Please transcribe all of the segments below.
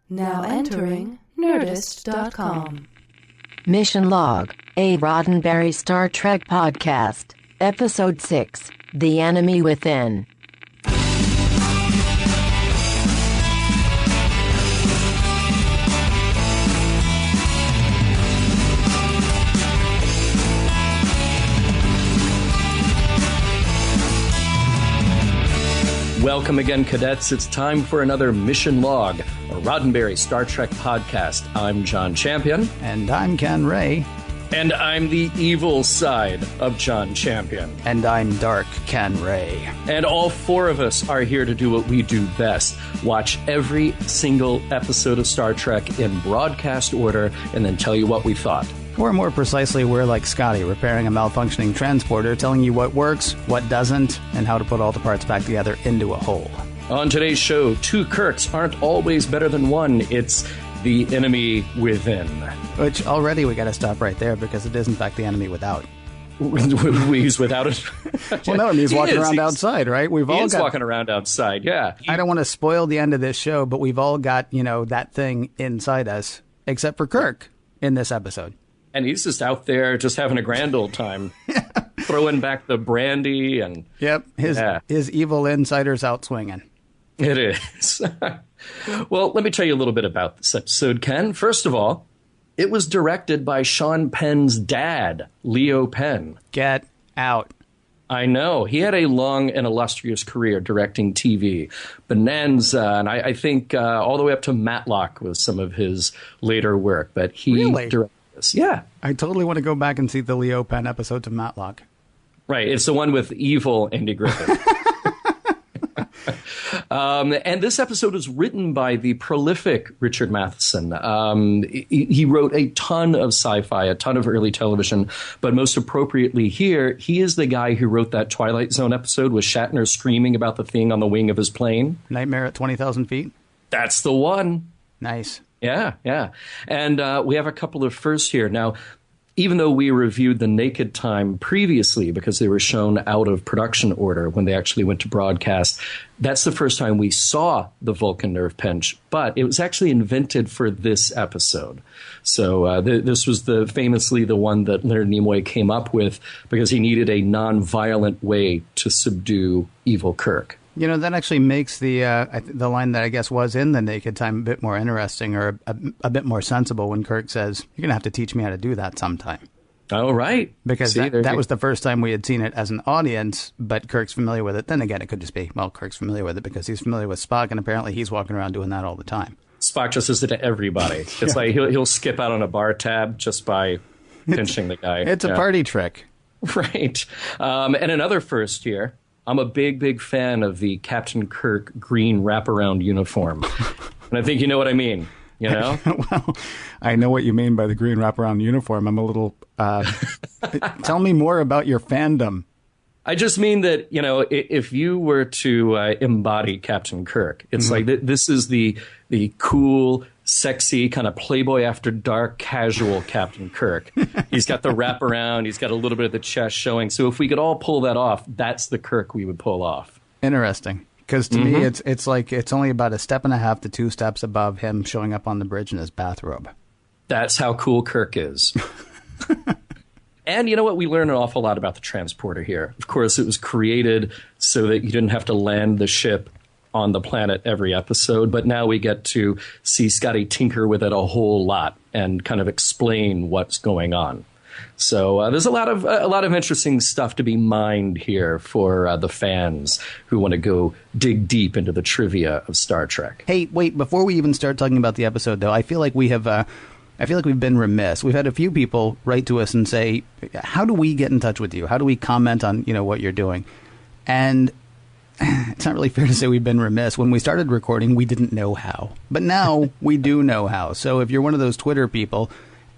Now entering Nerdist.com. Mission Log, a Roddenberry Star Trek podcast. Episode 6, The Enemy Within. Welcome again, cadets. It's time for another Mission Log, a Roddenberry Star Trek podcast. I'm John Champion. And I'm Ken Ray. And I'm the evil side of John Champion. And I'm Dark Ken Ray. And all four of us are here to do what we do best. Watch every single episode of Star Trek in broadcast order and then tell you what we thought. Or more precisely, we're like Scotty, repairing a malfunctioning transporter, telling you what works, what doesn't, and how to put all the parts back together into a whole. On today's show, two Kirks aren't always better than one. It's the enemy within. Which already we got to stop right there because it is in fact the enemy without. He's without it. Well, no, I mean, he's walking around outside, right? He's walking around outside, yeah. I don't want to spoil the end of this show, but we've all got, that thing inside us, except for Kirk in this episode. And he's just out there just having a grand old time, throwing back the brandy and... Yep, his evil insider's out swinging. It is. Well, let me tell you a little bit about this episode, Ken. First of all, it was directed by Sean Penn's dad, Leo Penn. Get out. I know. He had a long and illustrious career directing TV. Bonanza, and I think all the way up to Matlock was some of his later work. But he directed this. Yeah. I totally want to go back and see the Leo Penn episodes of Matlock. Right. It's the one with evil Andy Griffith. And this episode is written by the prolific Richard Matheson. He wrote a ton of sci-fi, a ton of early television, but most appropriately here, he is the guy who wrote that Twilight Zone episode with Shatner screaming about the thing on the wing of his plane. Nightmare at 20,000 feet? That's the one. Nice. Yeah. And we have a couple of firsts here. Now, even though we reviewed The Naked Time previously because they were shown out of production order when they actually went to broadcast, that's the first time we saw the Vulcan nerve pinch, but it was actually invented for this episode. So this was famously the one that Leonard Nimoy came up with because he needed a non-violent way to subdue evil Kirk. That actually makes the line that I guess was in The Naked Time a bit more interesting or a bit more sensible when Kirk says, "You're going to have to teach me how to do that sometime." Oh, right. Because that was the first time we had seen it as an audience, but Kirk's familiar with it. Then again, it could just be, well, Kirk's familiar with it because he's familiar with Spock, and apparently he's walking around doing that all the time. Spock just says it to everybody. It's like he'll skip out on a bar tab just by pinching the guy. It's a party trick. Right. And another first here. I'm a big fan of the Captain Kirk green wraparound uniform. And I think you know what I mean, Well, I know what you mean by the green wraparound uniform. I'm a little... tell me more about your fandom. I just mean that, if you were to embody Captain Kirk, it's like this is the cool, sexy, kind of Playboy After Dark, casual Captain Kirk. He's got the wraparound. He's got a little bit of the chest showing. So if we could all pull that off, that's the Kirk we would pull off. Interesting. Because to me, it's like it's only about a step and a half to 2 steps above him showing up on the bridge in his bathrobe. That's how cool Kirk is. And you know what? We learn an awful lot about the transporter here. Of course, it was created so that you didn't have to land the ship on the planet every episode. But now we get to see Scotty tinker with it a whole lot and kind of explain what's going on. So there's a lot of interesting stuff to be mined here for the fans who want to go dig deep into the trivia of Star Trek. Hey, wait, before we even start talking about the episode, though, I feel like we've been remiss. We've had a few people write to us and say, how do we get in touch with you? How do we comment on, what you're doing? And it's not really fair to say we've been remiss. When we started recording, we didn't know how. But now we do know how. So if you're one of those Twitter people,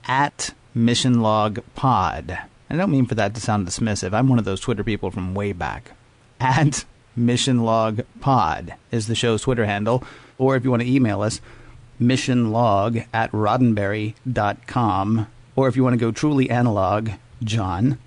at Mission Log Pod. I don't mean for that to sound dismissive. I'm one of those Twitter people from way back. At Mission Log Pod is the show's Twitter handle. Or if you want to email us, missionlog@roddenberry.com. Or if you want to go truly analog, John.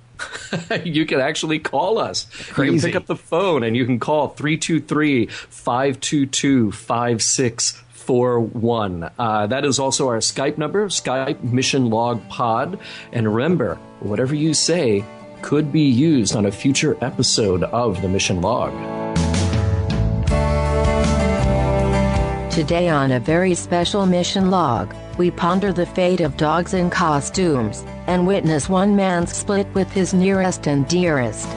You can actually call us. Crazy. You can pick up the phone and you can call 323-522-5655. 641. That is also our Skype number, Skype Mission Log Pod. And remember, whatever you say could be used on a future episode of the Mission Log. Today on a very special Mission Log, we ponder the fate of dogs in costumes, and witness one man's split with his nearest and dearest.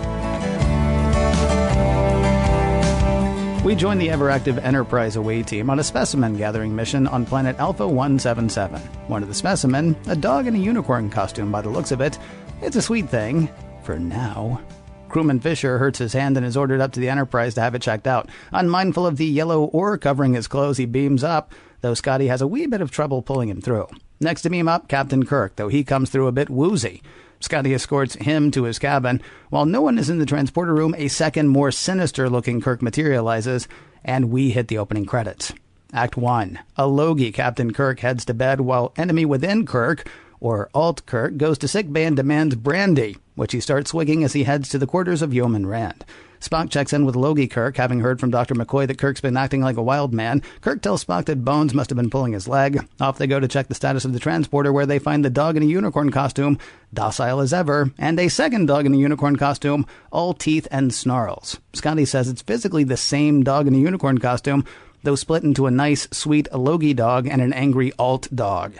We join the ever-active Enterprise away team on a specimen gathering mission on planet Alpha 177. One of the specimen, a dog in a unicorn costume by the looks of it. It's a sweet thing, for now. Crewman Fisher hurts his hand and is ordered up to the Enterprise to have it checked out. Unmindful of the yellow ore covering his clothes, he beams up, though Scotty has a wee bit of trouble pulling him through. Next to beam up, Captain Kirk, though he comes through a bit woozy. Scotty escorts him to his cabin. While no one is in the transporter room, a second, more sinister-looking Kirk materializes, and we hit the opening credits. Act 1. A Logie Captain Kirk heads to bed while enemy within Kirk, or Alt Kirk, goes to sickbay and demands brandy, which he starts swigging as he heads to the quarters of Yeoman Rand. Spock checks in with Logie Kirk, having heard from Dr. McCoy that Kirk's been acting like a wild man. Kirk tells Spock that Bones must have been pulling his leg. Off they go to check the status of the transporter, where they find the dog in a unicorn costume, docile as ever, and a second dog in a unicorn costume, all teeth and snarls. Scotty says it's physically the same dog in a unicorn costume, though split into a nice, sweet Logie dog and an angry Alt dog.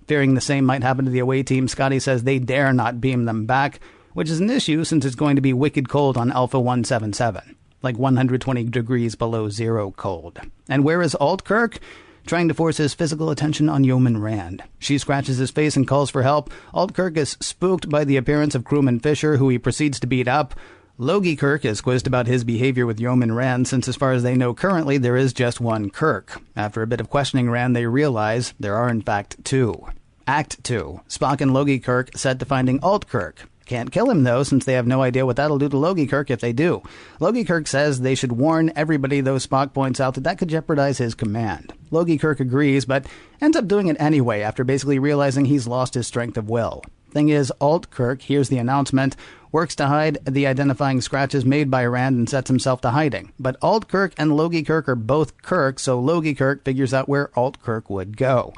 Fearing the same might happen to the away team, Scotty says they dare not beam them back, which is an issue since it's going to be wicked cold on Alpha 177, like 120 degrees below zero cold. And where is Alt Kirk? Trying to force his physical attention on Yeoman Rand. She scratches his face and calls for help. Alt Kirk is spooked by the appearance of crewman Fisher, who he proceeds to beat up. Logie Kirk is quizzed about his behavior with Yeoman Rand, since as far as they know currently, there is just one Kirk. After a bit of questioning Rand, they realize there are in fact two. Act 2. Spock and Logie Kirk set to finding Alt Kirk. Can't kill him, though, since they have no idea what that'll do to Logie Kirk if they do. Logie Kirk says they should warn everybody, though Spock points out that could jeopardize his command. Logie Kirk agrees, but ends up doing it anyway after basically realizing he's lost his strength of will. Thing is, Alt Kirk hears the announcement, works to hide the identifying scratches made by Rand, and sets himself to hiding. But Alt Kirk and Logie Kirk are both Kirk, so Logie Kirk figures out where Alt Kirk would go.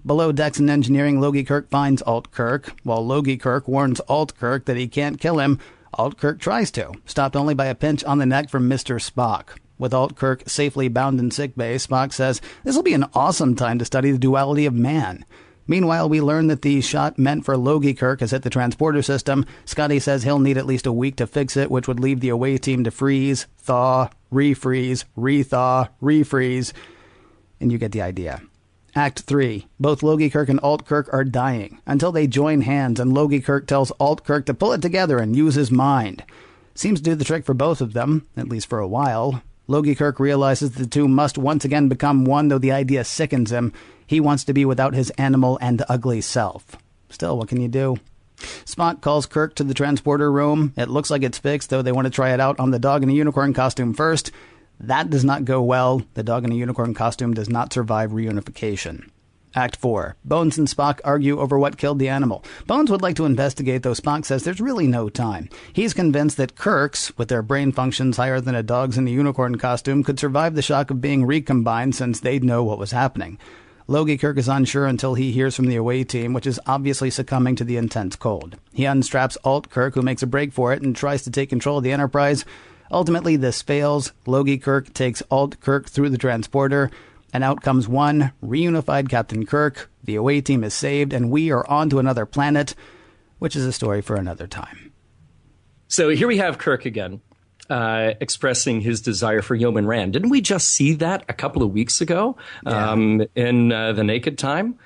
Below decks in engineering, Logie Kirk finds Alt Kirk. While Logie Kirk warns Alt Kirk that he can't kill him, Alt Kirk tries to, stopped only by a pinch on the neck from Mr. Spock. With Alt Kirk safely bound in sickbay, Spock says this will be an awesome time to study the duality of man. Meanwhile, we learn that the shot meant for Logie Kirk has hit the transporter system. Scotty says he'll need at least a week to fix it, which would leave the away team to freeze, thaw, refreeze, rethaw, refreeze. And you get the idea. Act 3. Both Logie Kirk and Alt Kirk are dying, until they join hands and Logie Kirk tells Alt Kirk to pull it together and use his mind. Seems to do the trick for both of them, at least for a while. Logie Kirk realizes the two must once again become one, though the idea sickens him. He wants to be without his animal and ugly self. Still, what can you do? Spock calls Kirk to the transporter room. It looks like it's fixed, though they want to try it out on the dog in a unicorn costume first. That does not go well. The dog in a unicorn costume does not survive reunification. Act 4. Bones and Spock argue over what killed the animal. Bones would like to investigate, though Spock says there's really no time. He's convinced that Kirks, with their brain functions higher than a dog's in a unicorn costume, could survive the shock of being recombined since they'd know what was happening. Logie Kirk is unsure until he hears from the away team, which is obviously succumbing to the intense cold. He unstraps Alt Kirk, who makes a break for it and tries to take control of the Enterprise. Ultimately, this fails. Logie Kirk takes Alt Kirk through the transporter, and out comes one reunified Captain Kirk. The away team is saved, and we are on to another planet, which is a story for another time. So here we have Kirk again, expressing his desire for Yeoman Rand. Didn't we just see that a couple of weeks ago in The Naked Time?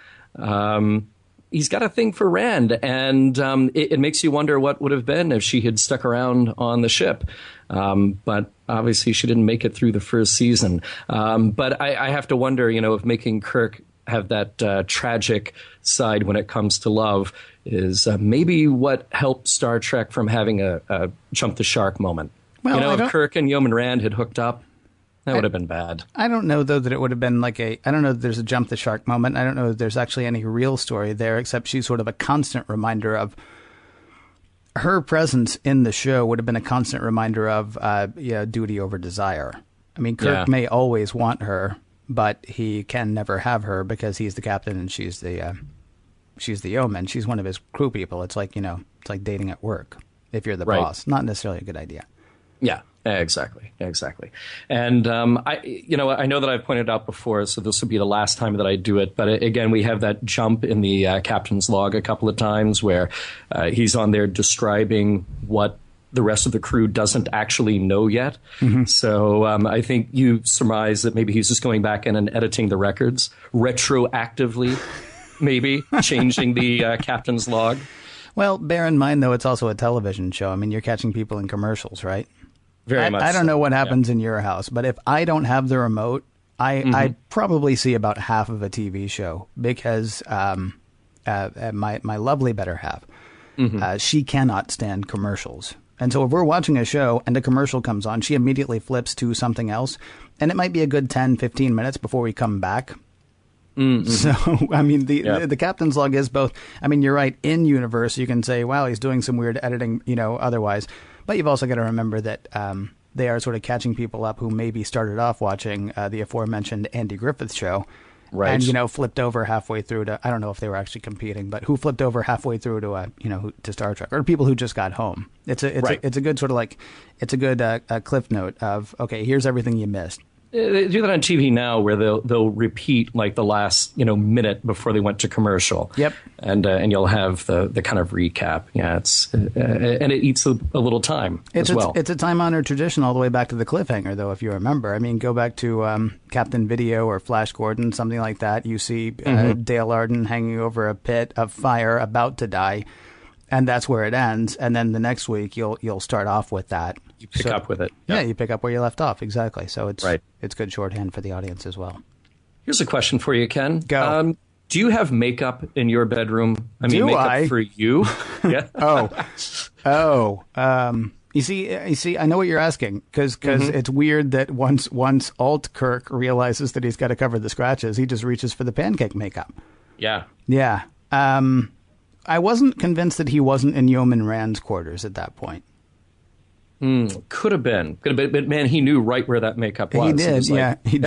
He's got a thing for Rand, and it makes you wonder what would have been if she had stuck around on the ship. But obviously she didn't make it through the first season. But I have to wonder, if making Kirk have that tragic side when it comes to love is maybe what helped Star Trek from having a jump the shark moment. Well, if Kirk and Yeoman Rand had hooked up, that would have been bad. I don't know, though, that it would have been I don't know that there's a jump the shark moment. I don't know that there's actually any real story there, except she's sort of a constant reminder of her presence in the show would have been a constant reminder of duty over desire. I mean, Kirk may always want her, but he can never have her because he's the captain and she's the yeoman. She's one of his crew people. It's like, it's like dating at work if you're the boss. Not necessarily a good idea. Yeah, exactly. And I know that I've pointed out before, so this will be the last time that I do it. But again, we have that jump in the captain's log a couple of times where he's on there describing what the rest of the crew doesn't actually know yet. Mm-hmm. So I think you surmise that maybe he's just going back in and editing the records retroactively, maybe changing the captain's log. Well, bear in mind, though, it's also a television show. I mean, you're catching people in commercials, right? Very much. I don't know what happens in your house, but if I don't have the remote, I probably see about half of a TV show because my lovely better half, she cannot stand commercials. And so if we're watching a show and a commercial comes on, she immediately flips to something else. And it might be a good 10, 15 minutes before we come back. Mm-hmm. So, I mean, the captain's log is both. I mean, you're right. In universe, you can say, wow, he's doing some weird editing, otherwise. But you've also got to remember that they are sort of catching people up who maybe started off watching the aforementioned Andy Griffith show. Right. And, flipped over halfway through to, I don't know if they were actually competing, but who flipped over halfway through to, to Star Trek, or people who just got home. It's a good sort of it's a good cliff note of, okay, here's everything you missed. They do that on TV now, where they'll repeat like the last minute before they went to commercial. Yep. And you'll have the kind of recap. Yeah, it's and it eats a little time as well. It's a time-honored tradition all the way back to the cliffhanger, though. If you remember, I mean, go back to Captain Video or Flash Gordon, something like that. You see Dale Arden hanging over a pit of fire, about to die. And that's where it ends. And then the next week, you'll start off with that. You pick up with it. Yeah, you pick up where you left off. Exactly. So it's good shorthand for the audience as well. Here's a question for you, Ken. Go. Do you have makeup in your bedroom? Makeup for you? Yeah. You see, I know what you're asking because it's weird that once Alt Kirk realizes that he's got to cover the scratches, he just reaches for the pancake makeup. Yeah. Yeah. I wasn't convinced that he wasn't in Yeoman Rand's quarters at that point. Could have been. But man, he knew right where that makeup was. He did, yeah. He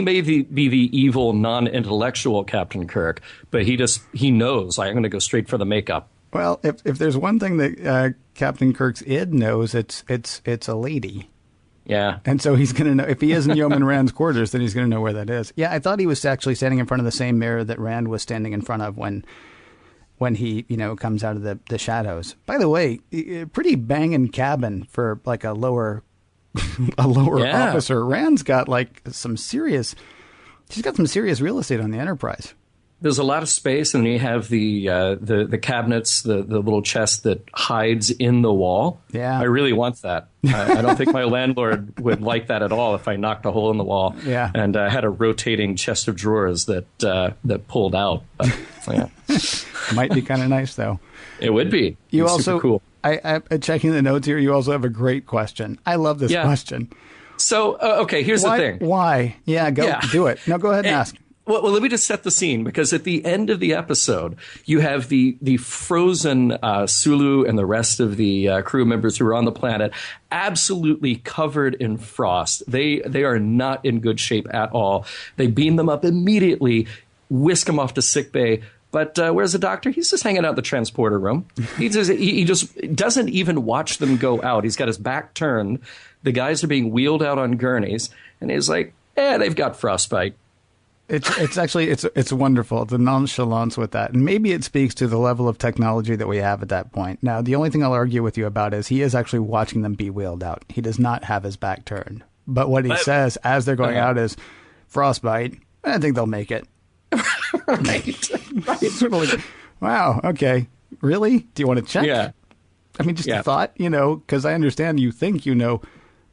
may be the evil, non-intellectual Captain Kirk, but he knows, like, I'm going to go straight for the makeup. Well, if there's one thing that Captain Kirk's id knows, it's a lady. Yeah. And so he's going to know, if he is in Yeoman Rand's quarters, then he's going to know where that is. Yeah, I thought he was actually standing in front of the same mirror that Rand was standing in front of when he, comes out of the shadows. By the way, pretty banging cabin for like a lower officer. Rand's got she's got some serious real estate on the Enterprise. There's a lot of space, and you have the cabinets, the little chest that hides in the wall. Yeah. I really want that. I don't think my landlord would like that at all if I knocked a hole in the wall. Yeah. And had a rotating chest of drawers that pulled out. But, yeah. Might be kind of nice, though. It would be. You It's also, super cool. I checking the notes here, you also have a great question. I love this question. So, okay, here's the thing. Why? Yeah, do it. No, go ahead and ask. Well, let me just set the scene, because at the end of the episode, you have the frozen Sulu and the rest of the crew members who are on the planet absolutely covered in frost. They are not in good shape at all. They beam them up immediately, whisk them off to sickbay. But where's the doctor? He's just hanging out in the transporter room. He just doesn't even watch them go out. He's got his back turned. The guys are being wheeled out on gurneys, and he's like, they've got frostbite. It's actually wonderful, the nonchalance with that. And maybe it speaks to the level of technology that we have at that point. Now, the only thing I'll argue with you about is he is actually watching them be wheeled out. He does not have his back turned. But what he says as they're going out is, frostbite, I think they'll make it. Right. Sort of like, wow, okay. Really? Do you want to check? Yeah. I mean, just a thought, because I understand you think you know.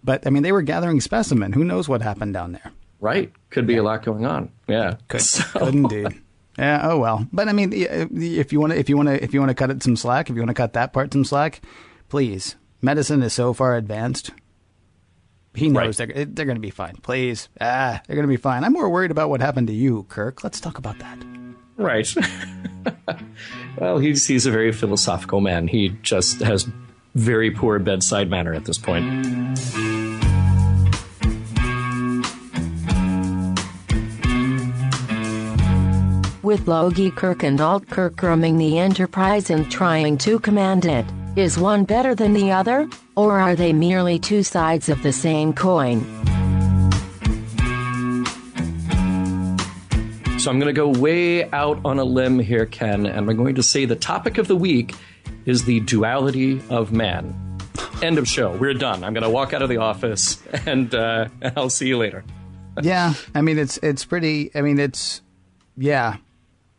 But, I mean, they were gathering specimen. Who knows what happened down there? Right. Could be a lot going on. Yeah. Could indeed. Yeah. Oh well. But I mean, if you want to cut it some slack, if you want to cut that part some slack, please. Medicine is so far advanced. He knows they're going to be fine. Please. They're going to be fine. I'm more worried about what happened to you, Kirk. Let's talk about that. Right. Well, he's a very philosophical man. He just has very poor bedside manner at this point. with Logie Kirk and Alt Kirk roaming the Enterprise and trying to command it. Is one better than the other, or are they merely two sides of the same coin? So I'm going to go way out on a limb here, Ken, and I'm going to say the topic of the week is the duality of man. End of show. We're done. I'm going to walk out of the office, and I'll see you later. Yeah, I mean, it's pretty, I mean, it's, yeah.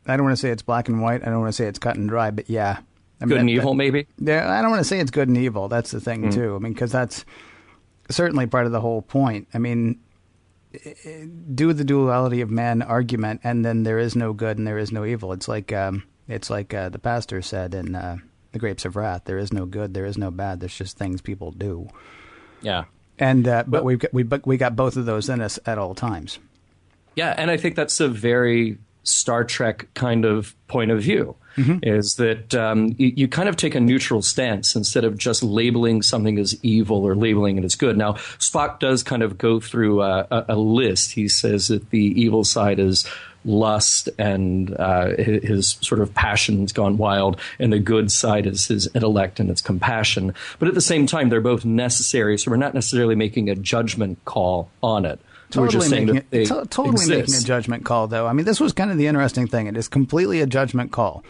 I don't want to say it's black and white. I don't want to say it's cut and dry, but yeah. I mean, good and evil, maybe? Yeah, I don't want to say it's good and evil. That's the thing, too. I mean, because that's certainly part of the whole point. I mean, do the duality of man argument, and then there is no good and there is no evil. It's like the pastor said in The Grapes of Wrath. There is no good, there is no bad. There's just things people do. Yeah. And but we got both of those in us at all times. Yeah, and I think that's a very Star Trek kind of point of view. Is that you kind of take a neutral stance instead of just labeling something as evil or labeling it as good. Now, Spock does kind of go through a list. He says that the evil side is lust and his sort of passion's gone wild, and the good side is his intellect and its compassion. But at the same time, they're both necessary, so we're not necessarily making a judgment call on it. We're just saying that they exist. Making a judgment call, though. I mean, this was kind of the interesting thing. It is completely a judgment call.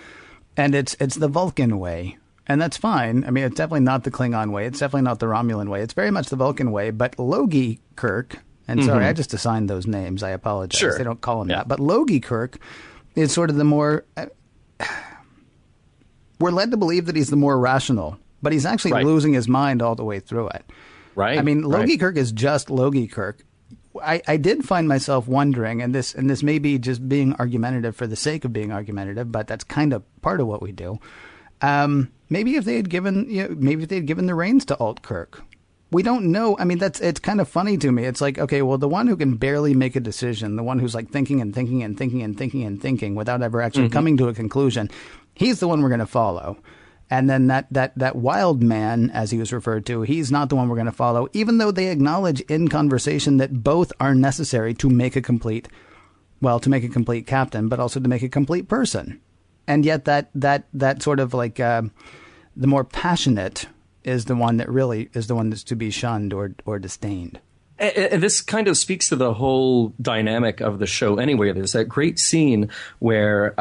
And it's the Vulcan way, and that's fine. I mean, it's definitely not the Klingon way. It's definitely not the Romulan way. It's very much the Vulcan way. But Logie Kirk, and sorry, I just assigned those names. I apologize. Sure. They don't call him that. But Logie Kirk is sort of the more... we're led to believe that he's the more rational, but he's actually losing his mind all the way through it. Right. I mean, Logie Kirk is just Logie Kirk. I did find myself wondering, and this may be just being argumentative for the sake of being argumentative, but that's kind of part of what we do. Maybe if they had given the reins to Alt Kirk, we don't know. I mean, it's kind of funny to me. It's like, okay, well, the one who can barely make a decision, the one who's like thinking and thinking and thinking and thinking and thinking without ever actually coming to a conclusion, he's the one we're going to follow. And then that wild man, as he was referred to, he's not the one we're going to follow, even though they acknowledge in conversation that both are necessary to make a complete captain, but also to make a complete person. And yet that sort of like the more passionate is the one that really is the one that's to be shunned or disdained. And this kind of speaks to the whole dynamic of the show anyway. There's that great scene where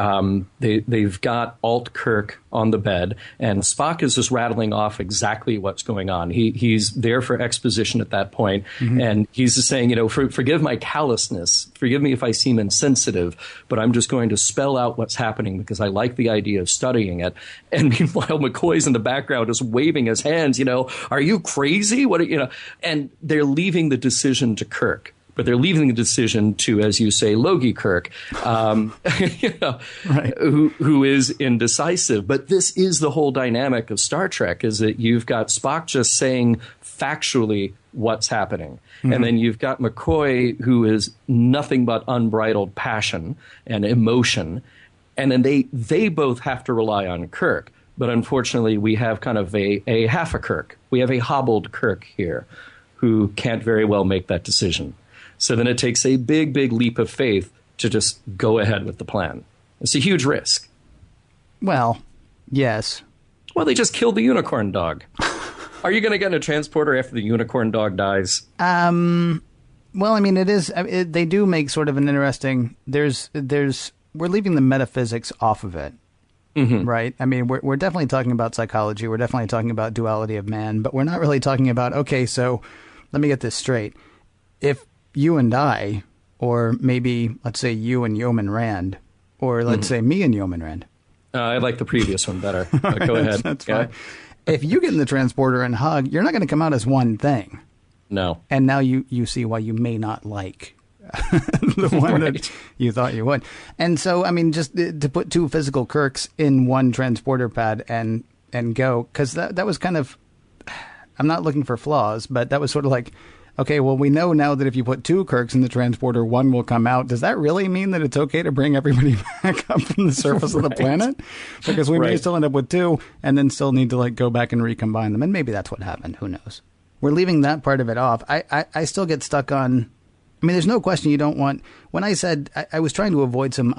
they've got Alt Kirk on the bed, and Spock is just rattling off exactly what's going on. He's there for exposition at that point, and he's just saying, forgive my callousness, forgive me if I seem insensitive, but I'm just going to spell out what's happening because I like the idea of studying it. And meanwhile, McCoy's in the background just waving his hands, are you crazy? And they're leaving the decision to Kirk. But they're leaving the decision to, as you say, Logie Kirk, who is indecisive. But this is the whole dynamic of Star Trek, is that you've got Spock just saying factually what's happening. And then you've got McCoy, who is nothing but unbridled passion and emotion. And then they both have to rely on Kirk. But unfortunately, we have kind of a half a Kirk. We have a hobbled Kirk here who can't very well make that decision. So then it takes a big, big leap of faith to just go ahead with the plan. It's a huge risk. Well, yes. Well, they just killed the unicorn dog. Are you going to get in a transporter after the unicorn dog dies? Well, I mean, it is. They do make sort of an interesting. We're leaving the metaphysics off of it, right? I mean, we're definitely talking about psychology. We're definitely talking about duality of man, but we're not really talking about. Okay, so let me get this straight. If you and I, or maybe let's say you and Yeoman Rand, or let's say me and Yeoman Rand. I like the previous one better. Go ahead. That's fine. If you get in the transporter and hug, you're not going to come out as one thing. No. And now you see why you may not like the one that you thought you would. And so, I mean, just to put two physical Kirks in one transporter pad and go, because that was kind of, I'm not looking for flaws, but that was sort of like, okay, well, we know now that if you put two Kirks in the transporter, one will come out. Does that really mean that it's okay to bring everybody back up from the surface of the planet? Because we may still end up with two and then still need to go back and recombine them. And maybe that's what happened. Who knows? We're leaving that part of it off. I still get stuck on I mean, there's no question you don't want. When I said I was trying to avoid some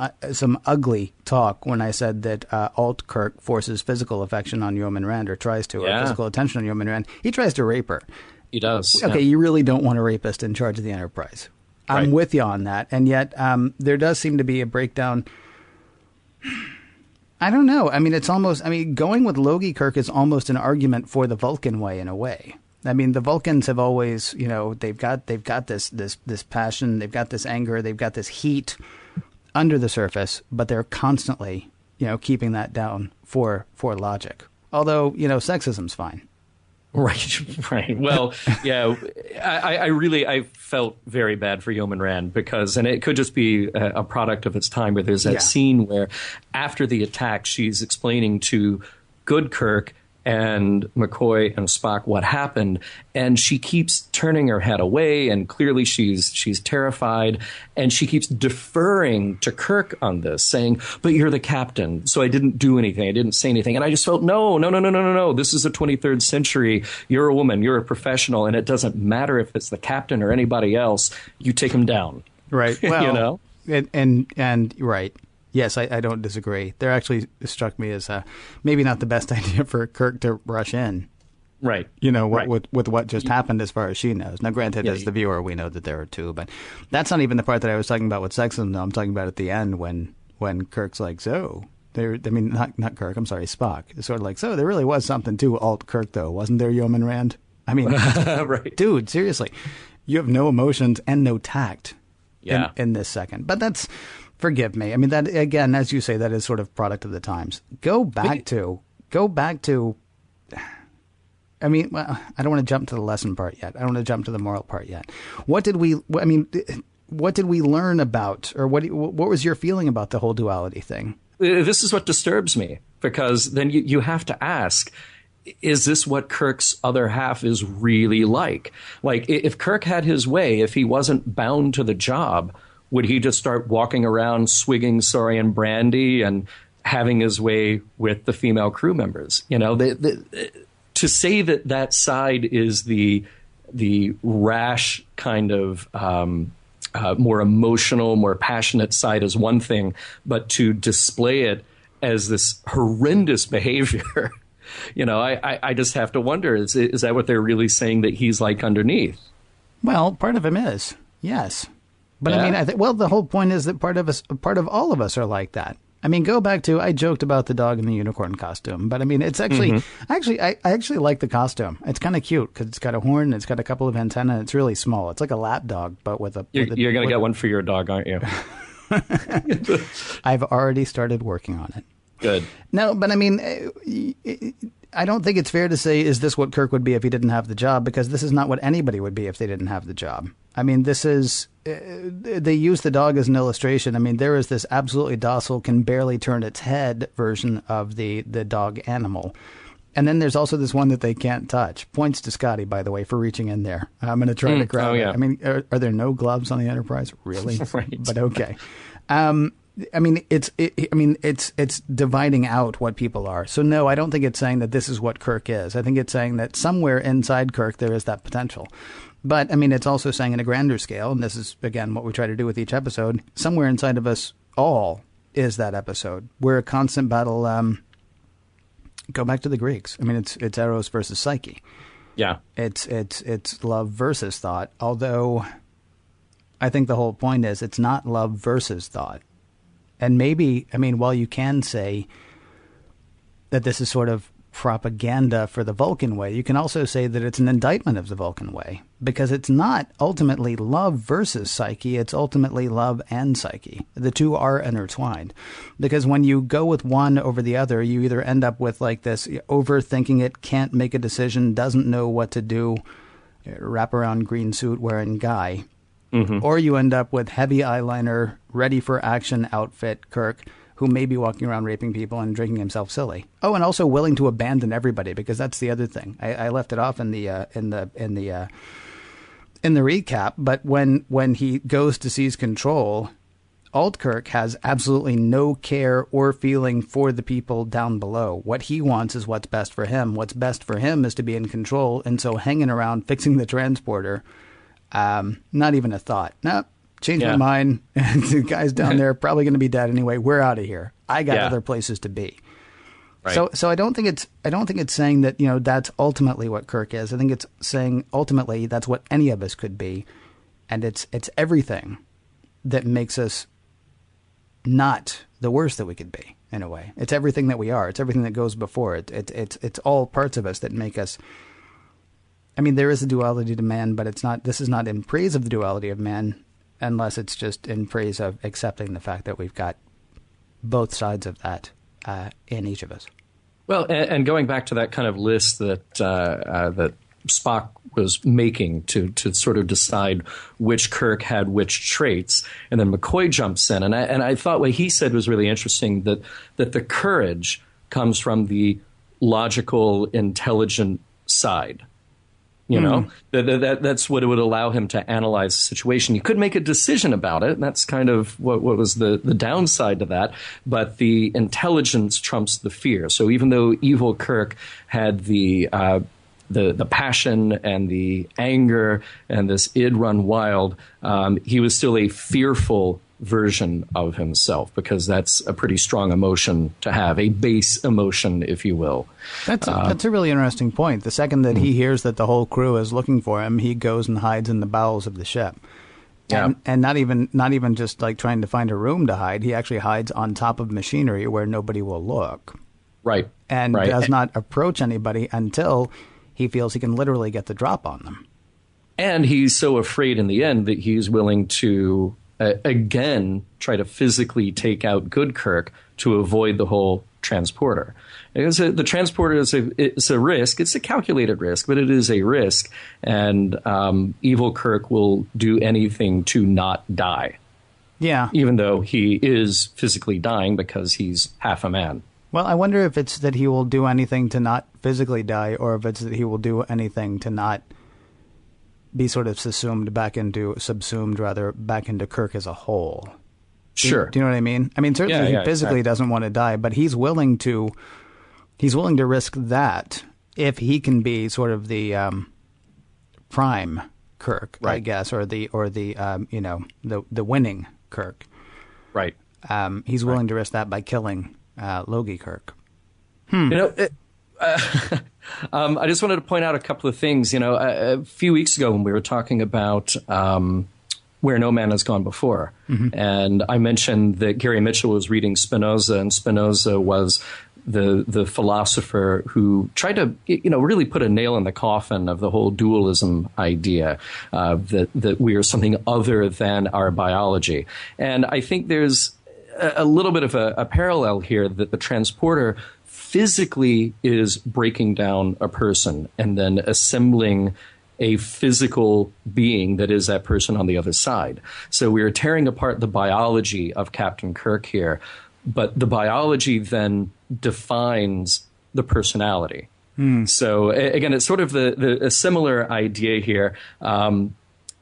ugly talk when I said that Alt Kirk forces physical affection on Yeoman Rand, or tries to, or physical attention on Yeoman Rand. He tries to rape her. He does. Okay, you really don't want a rapist in charge of the Enterprise. I'm with you on that, and yet there does seem to be a breakdown. I don't know. I mean, it's almost. I mean, going with Logie Kirk is almost an argument for the Vulcan way in a way. I mean, the Vulcans have always, they've got this passion, they've got this anger, they've got this heat under the surface, but they're constantly, keeping that down for logic. Although, sexism's fine. Right. Well, yeah, I felt very bad for Yeoman Rand because, and it could just be a product of its time, where there's that scene where after the attack, she's explaining to good Kirk and McCoy and Spock what happened, and she keeps turning her head away, and clearly she's terrified, and she keeps deferring to Kirk on this, saying, "But you're the captain, so I didn't do anything, I didn't say anything." And I just felt, no, this is the 23rd century, you're a woman, you're a professional, and it doesn't matter if it's the captain or anybody else, you take him down. Right. Well, and right. Yes, I don't disagree. There actually struck me as maybe not the best idea for Kirk to rush in. Right. With what just happened as far as she knows. Now, granted, as the viewer, we know that there are two, but that's not even the part that I was talking about with sexism. No, I'm talking about at the end when Kirk's like, so, not Kirk, I'm sorry, Spock. It's sort of like, so there really was something to Alt Kirk, though, wasn't there, Yeoman Rand? I mean, right. Dude, seriously, you have no emotions and no tact in this second. But that's... Forgive me. I mean, that, again, as you say, that is sort of product of the times. Go back to, I mean, well, I don't want to jump to the lesson part yet. I don't want to jump to the moral part yet. What did we learn about, or what was your feeling about the whole duality thing? This is what disturbs me, because then you have to ask, is this what Kirk's other half is really like? Like, if Kirk had his way, if he wasn't bound to the job, would he just start walking around swigging Saurian brandy and having his way with the female crew members? To say that side is the rash kind of more emotional, more passionate side is one thing, but to display it as this horrendous behavior, I just have to wonder, is that what they're really saying that he's like underneath? Well, part of him is, yes. But I mean, the whole point is that part of all of us are like that. I mean, go back to, I joked about the dog in the unicorn costume, but I mean, it's actually, I actually like the costume. It's kind of cute because it's got a horn, and it's got a couple of antennae, and it's really small. It's like a lap dog, but with a... You're going to get one for your dog, aren't you? I've already started working on it. Good. No, but I mean, I don't think it's fair to say, is this what Kirk would be if he didn't have the job? Because this is not what anybody would be if they didn't have the job. I mean, this is, they use the dog as an illustration. I mean, there is this absolutely docile, can barely turn its head version of the dog animal. And then there's also this one that they can't touch. Points to Scotty, by the way, for reaching in there. I'm going to try to grab it. I mean, are there no gloves on the Enterprise? Really? Right. But okay. I mean, it's dividing out what people are. So no, I don't think it's saying that this is what Kirk is. I think it's saying that somewhere inside Kirk there is that potential. But I mean, it's also saying in a grander scale, and this is again what we try to do with each episode. Somewhere inside of us all is that episode. We're a constant battle. Go back to the Greeks. I mean, it's Eros versus Psyche. Yeah, it's love versus thought. Although, I think the whole point is it's not love versus thought. And maybe, I mean, while you can say that this is sort of propaganda for the Vulcan way, you can also say that it's an indictment of the Vulcan way, because it's not ultimately love versus psyche, it's ultimately love and psyche. The two are intertwined, because when you go with one over the other, you either end up with like this overthinking it, can't make a decision, doesn't know what to do, wraparound green suit wearing guy. Mm-hmm. Or you end up with heavy eyeliner, ready for action outfit Kirk, who may be walking around raping people and drinking himself silly. Oh, and also willing to abandon everybody, because that's the other thing. I left it off in the recap, but when he goes to seize control, Alt Kirk has absolutely no care or feeling for the people down below. What he wants is what's best for him. What's best for him is to be in control, and so hanging around fixing the transporter Not even a thought. Nope. Changed my mind. The guys down there are probably going to be dead anyway. We're out of here. I got other places to be. Right. So I don't think it's saying that, that's ultimately what Kirk is. I think it's saying ultimately that's what any of us could be, and it's everything that makes us not the worst that we could be, in a way. It's everything that we are. It's everything that goes before it. It's all parts of us that make us. I mean, there is a duality to man, but it's not. This is not in praise of the duality of man, unless it's just in praise of accepting the fact that we've got both sides of that in each of us. Well, and going back to that kind of list that that Spock was making to sort of decide which Kirk had which traits, and then McCoy jumps in, and I thought what he said was really interesting, that the courage comes from the logical, intelligent side. That's what it would allow him to analyze the situation. You could make a decision about it. And that's kind of what was the downside to that. But the intelligence trumps the fear. So even though evil Kirk had the passion and the anger and this id run wild, he was still a fearful version of himself, because that's a pretty strong emotion to have, a base emotion, if you will. That's a really interesting point. The second that he hears that the whole crew is looking for him, he goes and hides in the bowels of the ship. And not even just like trying to find a room to hide. He actually hides on top of machinery where nobody will look. Right. And does not approach anybody until he feels he can literally get the drop on them. And he's so afraid in the end that he's willing to again try to physically take out good Kirk to avoid the whole transporter. The transporter is a risk. It's a calculated risk, but it is a risk. And evil Kirk will do anything to not die. Yeah. Even though he is physically dying because he's half a man. Well, I wonder if it's that he will do anything to not physically die, or if it's that he will do anything to not be sort of subsumed back into Kirk as a whole. Sure. Do you know what I mean? I mean, certainly he physically doesn't want to die, but he's willing to risk that if he can be sort of the prime Kirk, I guess, or the winning Kirk. Right. He's willing to risk that by killing Logie Kirk. I just wanted to point out a couple of things. A few weeks ago when we were talking about Where No Man Has Gone Before, and I mentioned that Gary Mitchell was reading Spinoza, and Spinoza was the philosopher who tried to really put a nail in the coffin of the whole dualism idea, that we are something other than our biology. And I think there's a little bit of a parallel here, that the transporter physically is breaking down a person and then assembling a physical being that is that person on the other side. So we are tearing apart the biology of Captain Kirk here, but the biology then defines the personality. So again, it's sort of a similar idea here,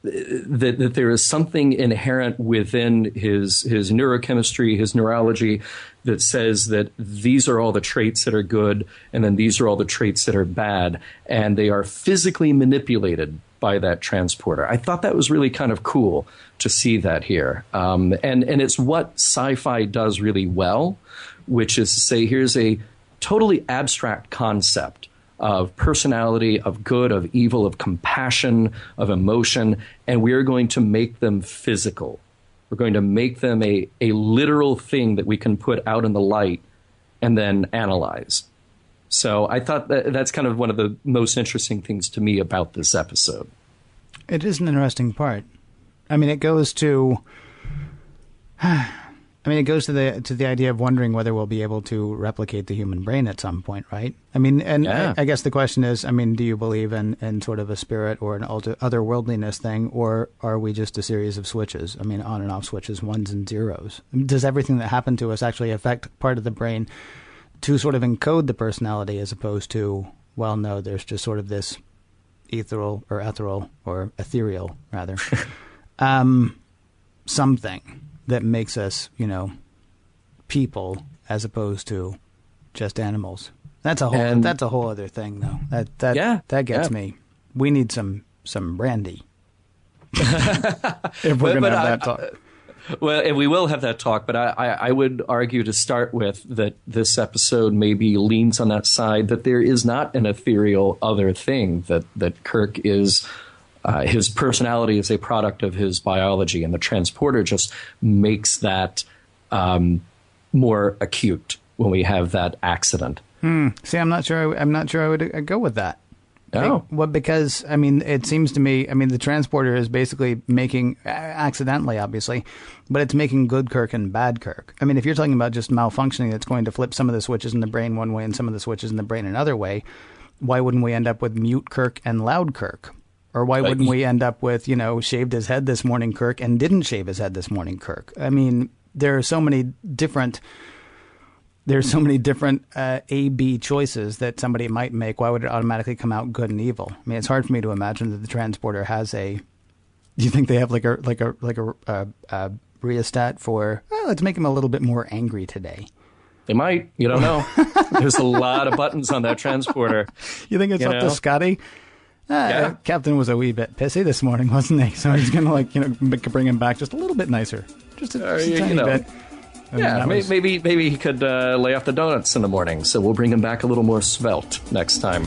that there is something inherent within his neurochemistry, his neurology, that says that these are all the traits that are good, and then these are all the traits that are bad, and they are physically manipulated by that transporter. I thought that was really kind of cool to see that here. And it's what sci-fi does really well, which is to say, here's a totally abstract concept of personality, of good, of evil, of compassion, of emotion, and we are going to make them physical. We're going to make them a literal thing that we can put out in the light and then analyze. So I thought that's kind of one of the most interesting things to me about this episode. It is an interesting part. I mean, it goes to the idea of wondering whether we'll be able to replicate the human brain at some point, right? I mean, and I guess the question is, I mean, do you believe in sort of a spirit or an otherworldliness thing, or are we just a series of switches? I mean, on and off switches, ones and zeros. I mean, does everything that happened to us actually affect part of the brain to sort of encode the personality, as opposed to, well, no, there's just sort of this ethereal, rather, something that makes us, people as opposed to just animals. That's a whole other thing, though. That gets me. We need some brandy. If we're going to have that talk. Well, and we will have that talk, but I would argue to start with that this episode maybe leans on that side, that there is not an ethereal other thing, that Kirk is, his personality is a product of his biology, and the transporter just makes that more acute when we have that accident. See, I'm not sure I would go with that. Oh. Well, because, I mean, it seems to me, I mean, the transporter is basically making, accidentally, obviously, but it's making good Kirk and bad Kirk. I mean, if you're talking about just malfunctioning, that's going to flip some of the switches in the brain one way and some of the switches in the brain another way, why wouldn't we end up with mute Kirk and loud Kirk? Or why wouldn't we end up with, shaved his head this morning Kirk and didn't shave his head this morning Kirk? I mean, there are so many different A-B choices that somebody might make. Why would it automatically come out good and evil? I mean, it's hard for me to imagine that the transporter has a. Do you think they have like a rheostat for? Let's make him a little bit more angry today. They might. You don't know. There's a lot of buttons on that transporter. You think it's up to Scotty? Yeah. Captain was a wee bit pissy this morning, wasn't he? So he's gonna bring him back just a little bit nicer, just a tiny bit. Yeah, maybe he could lay off the donuts in the morning, so we'll bring him back a little more svelte next time.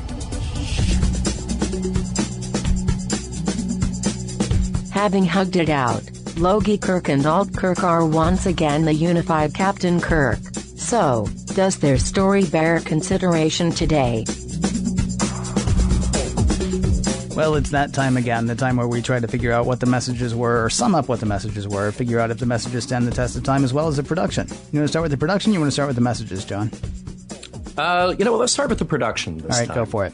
Having hugged it out, Logie Kirk and Alt Kirk are once again the unified Captain Kirk. So, does their story bear consideration today? Well, it's that time again, the time where we try to figure out what the messages were, or sum up what the messages were, figure out if the messages stand the test of time, as well as the production. You want to start with the production, or you want to start with the messages, John? Let's start with the production this time. All right, go for it.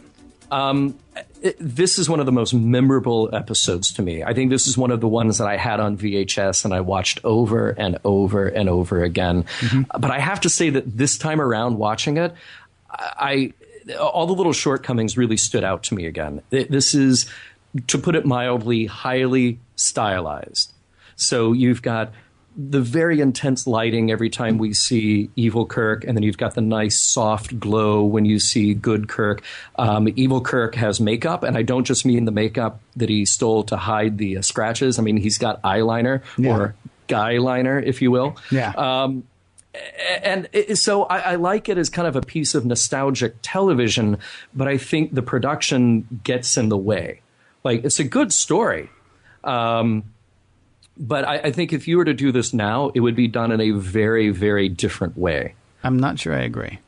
This is one of the most memorable episodes to me. I think this is one of the ones that I had on VHS and I watched over and over and over again. Mm-hmm. But I have to say that this time around watching it, all the little shortcomings really stood out to me again. This is, to put it mildly, highly stylized. So you've got the very intense lighting every time we see evil Kirk, and then you've got the nice soft glow when you see good Kirk. Evil Kirk has makeup, and I don't just mean the makeup that he stole to hide the scratches. I mean, he's got eyeliner, or guy liner, if you will. Yeah. So I like it as kind of a piece of nostalgic television, but I think the production gets in the way. Like, it's a good story. But I think if you were to do this now, it would be done in a very, very different way. I'm not sure I agree.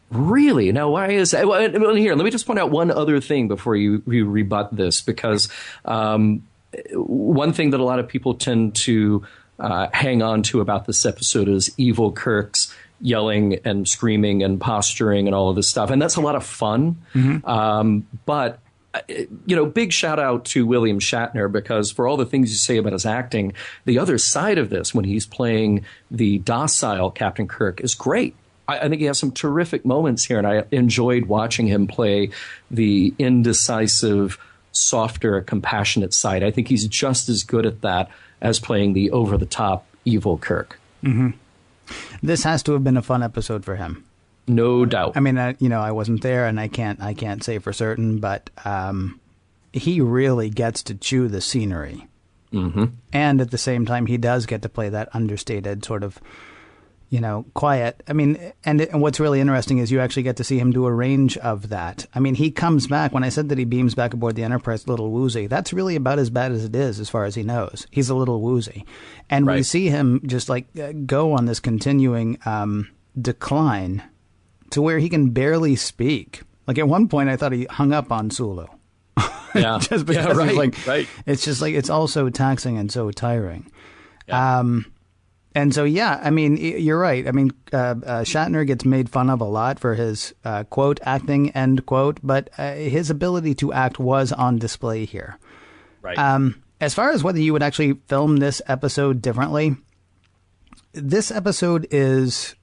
Really? Now, why is that? Well, here, let me just point out one other thing before you rebut this, because one thing that a lot of people tend to hang on to about this episode is evil Kirk's yelling and screaming and posturing and all of this stuff. And that's a lot of fun. Mm-hmm. But big shout out to William Shatner, because for all the things you say about his acting, the other side of this, when he's playing the docile Captain Kirk, is great. I think he has some terrific moments here, and I enjoyed watching him play the indecisive, softer, compassionate side. I think he's just as good at that as playing the over-the-top evil Kirk. Mm-hmm. This has to have been a fun episode for him. No doubt. I mean, I wasn't there, and I can't say for certain, but he really gets to chew the scenery. Mm-hmm. And at the same time, he does get to play that understated sort of, quiet. I mean, and what's really interesting is you actually get to see him do a range of that. I mean, he comes back. When I said that he beams back aboard the Enterprise a little woozy, that's really about as bad as it is, as far as he knows. He's a little woozy. And we see him just go on this continuing decline to where he can barely speak. Like, at one point, I thought he hung up on Sulu. Yeah. Just because right. It's just it's all so taxing and so tiring. Yeah. And so, I mean, you're right. I mean, Shatner gets made fun of a lot for his, quote, acting, end quote, but his ability to act was on display here. Right. As far as whether you would actually film this episode differently, this episode is...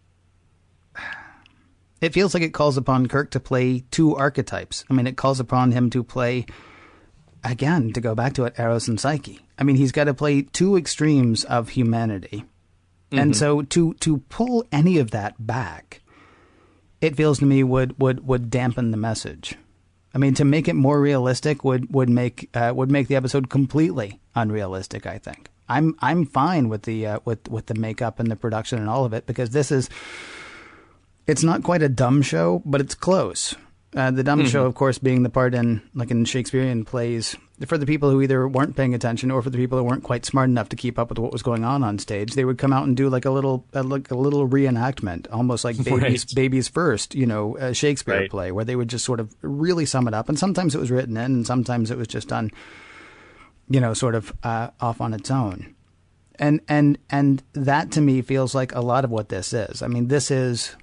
It feels like it calls upon Kirk to play two archetypes. I mean, it calls upon him to play, again, to go back to it, Eros and Psyche. I mean, he's got to play two extremes of humanity. Mm-hmm. And so to pull any of that back, it feels to me would dampen the message. I mean, to make it more realistic would make the episode completely unrealistic, I think. I'm fine with the with the makeup and the production and all of it, because it's not quite a dumb show, but it's close. The dumb show, of course, being the part in Shakespearean plays for the people who either weren't paying attention or for the people who weren't quite smart enough to keep up with what was going on stage. They would come out and do like a little reenactment, almost like Baby's First, Shakespeare play, where they would just sort of really sum it up. And sometimes it was written in, and sometimes it was just done, sort of off on its own. And that to me feels like a lot of what this is. I mean, this is.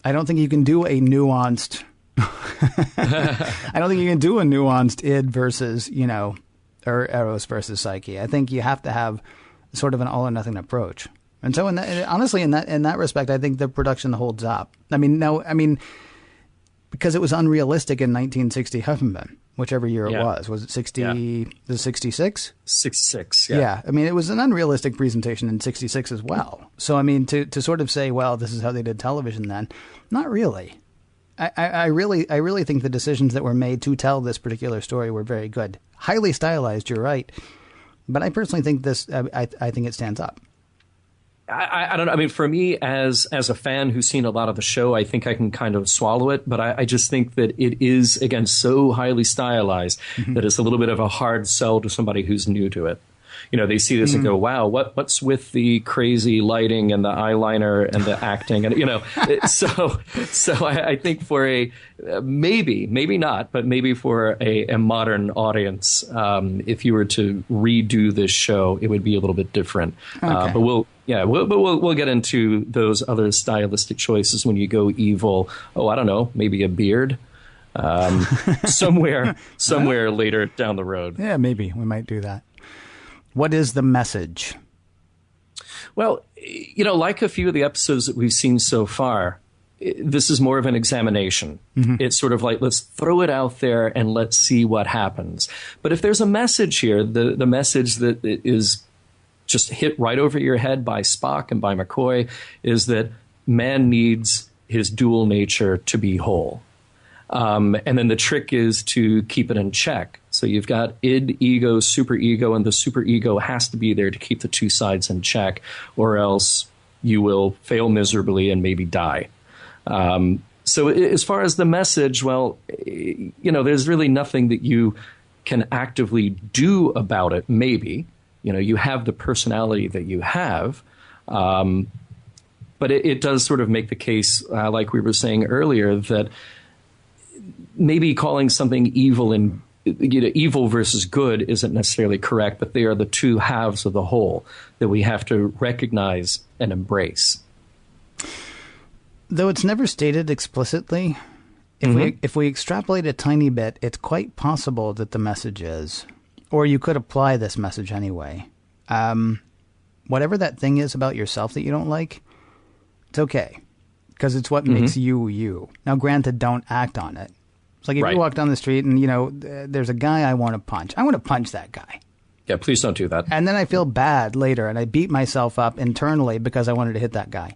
I don't think you can do a nuanced. I don't think you can do a nuanced id versus, or Eros versus Psyche. I think you have to have sort of an all or nothing approach. And so, honestly, in that respect, I think the production holds up. Because it was unrealistic in 1960 Huffman, whichever year it was. Was it 60? Yeah. Was it 66? 66. Yeah. Yeah. I mean, it was an unrealistic presentation in 66 as well. So, I mean, to sort of say, well, this is how they did television then, not really. I really think the decisions that were made to tell this particular story were very good. Highly stylized, you're right. But I personally think this. I think it stands up. I don't know. I mean, for me, as a fan who's seen a lot of the show, I think I can kind of swallow it. But I just think that it is, again, so highly stylized that it's a little bit of a hard sell to somebody who's new to it. They see this and go, wow, what's with the crazy lighting and the eyeliner and the acting? And, so I think for a maybe not, but maybe for a modern audience, if you were to redo this show, it would be a little bit different. Okay. But we'll get into those other stylistic choices when you go evil. Oh, I don't know, maybe a beard. Somewhere later down the road. Yeah, maybe we might do that. What is the message? Well, like a few of the episodes that we've seen so far, this is more of an examination. It's sort of like, let's throw it out there and let's see what happens. But if there's a message here, the message that is just hit right over your head by Spock and by McCoy is that man needs his dual nature to be whole. And then the trick is to keep it in check. So you've got id, ego, superego, and the superego has to be there to keep the two sides in check, or else you will fail miserably and maybe die. So as far as the message, well, there's really nothing that you can actively do about it, maybe. You have the personality that you have. But it does sort of make the case, like we were saying earlier, that maybe calling something evil and evil versus good isn't necessarily correct, but they are the two halves of the whole that we have to recognize and embrace. Though it's never stated explicitly, if we extrapolate a tiny bit, it's quite possible that the message is, or you could apply this message anyway. Whatever that thing is about yourself that you don't like, it's okay, because it's what makes you you. Now, granted, don't act on it. It's like if you walk down the street and, there's a guy I want to punch. I want to punch that guy. Yeah, please don't do that. And then I feel bad later and I beat myself up internally because I wanted to hit that guy.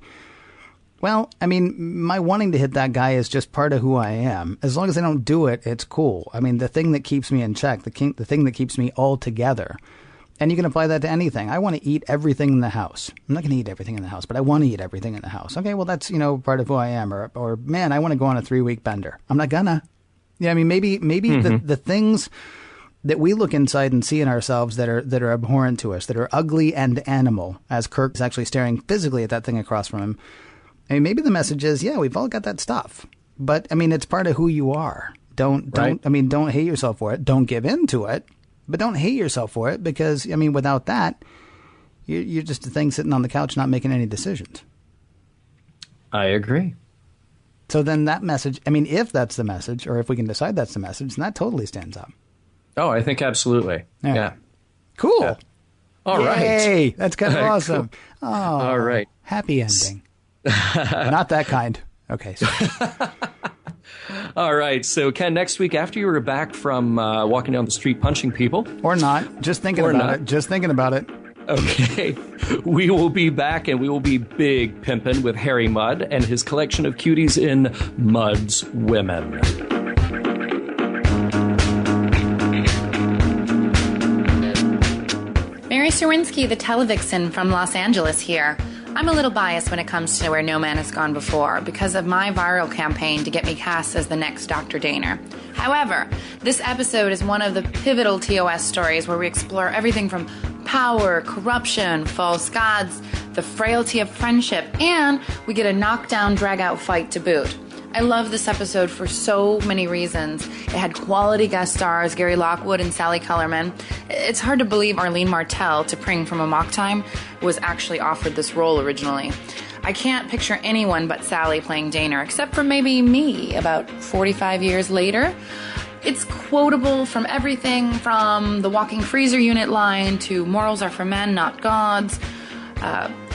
Well, I mean, my wanting to hit that guy is just part of who I am. As long as I don't do it, it's cool. I mean, the thing that keeps me in check, the thing that keeps me all together. And you can apply that to anything. I want to eat everything in the house. I'm not going to eat everything in the house, but I want to eat everything in the house. Okay, well, that's, part of who I am. Or man, I want to go on a 3-week bender. I'm not gonna. Yeah, I mean, maybe the things that we look inside and see in ourselves that are abhorrent to us, that are ugly and animal, as Kirk is actually staring physically at that thing across from him. I mean, maybe the message is, yeah, we've all got that stuff. But, I mean, it's part of who you are. Don't hate yourself for it. Don't give in to it. But don't hate yourself for it because, I mean, without that, you're just a thing sitting on the couch not making any decisions. I agree. So then that message, I mean, if that's the message, or if we can decide that's the message, then that totally stands up. Oh, I think absolutely. Yeah. Cool. Yeah. All right. Hey, that's kind of awesome. Cool. Oh, all right. Happy ending. Not that kind. Okay. All right. So, Ken, next week after you were back from walking down the street punching people. Or not. Just thinking about it. Just thinking about it. Okay. We will be back and we will be big pimpin' with Harry Mudd and his collection of cuties in Mudd's Women. Mary Serwinski, the televixen from Los Angeles here. I'm a little biased when it comes to Where No Man Has Gone Before because of my viral campaign to get me cast as the next Dr. Daner. However, this episode is one of the pivotal TOS stories where we explore everything from power, corruption, false gods, the frailty of friendship, and we get a knockdown, drag-out fight to boot. I love this episode for so many reasons. It had quality guest stars, Gary Lockwood and Sally Kellerman. It's hard to believe Arlene Martell, to Pring from Amok Time, was actually offered this role originally. I can't picture anyone but Sally playing Daner, except for maybe me, about 45 years later. It's quotable from everything from the walking freezer unit line to morals are for men, not gods.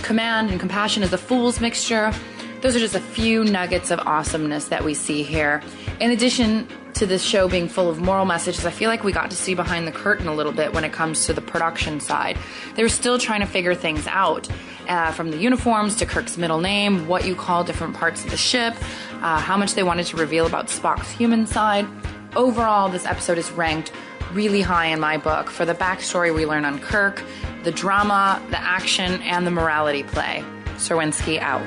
Command and compassion is a fool's mixture. Those are just a few nuggets of awesomeness that we see here. In addition to this show being full of moral messages, I feel like we got to see behind the curtain a little bit when it comes to the production side. They were still trying to figure things out, from the uniforms to Kirk's middle name, what you call different parts of the ship, how much they wanted to reveal about Spock's human side. Overall, this episode is ranked really high in my book for the backstory we learn on Kirk, the drama, the action, and the morality play. Serwinski out.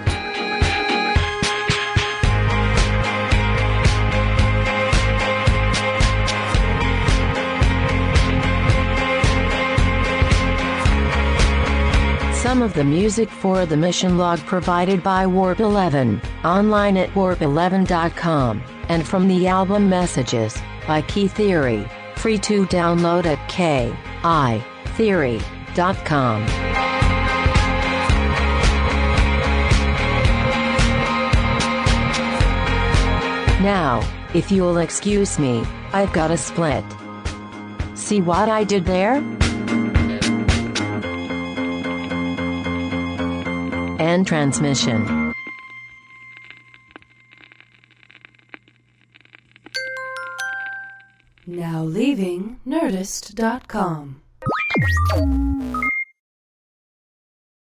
Some of the music for the mission log provided by Warp 11, online at warp11.com, and from the album Messages, by Key Theory, free to download at kitheory.com. Now, if you'll excuse me, I've got a split. See what I did there? End transmission. Now leaving Nerdist.com.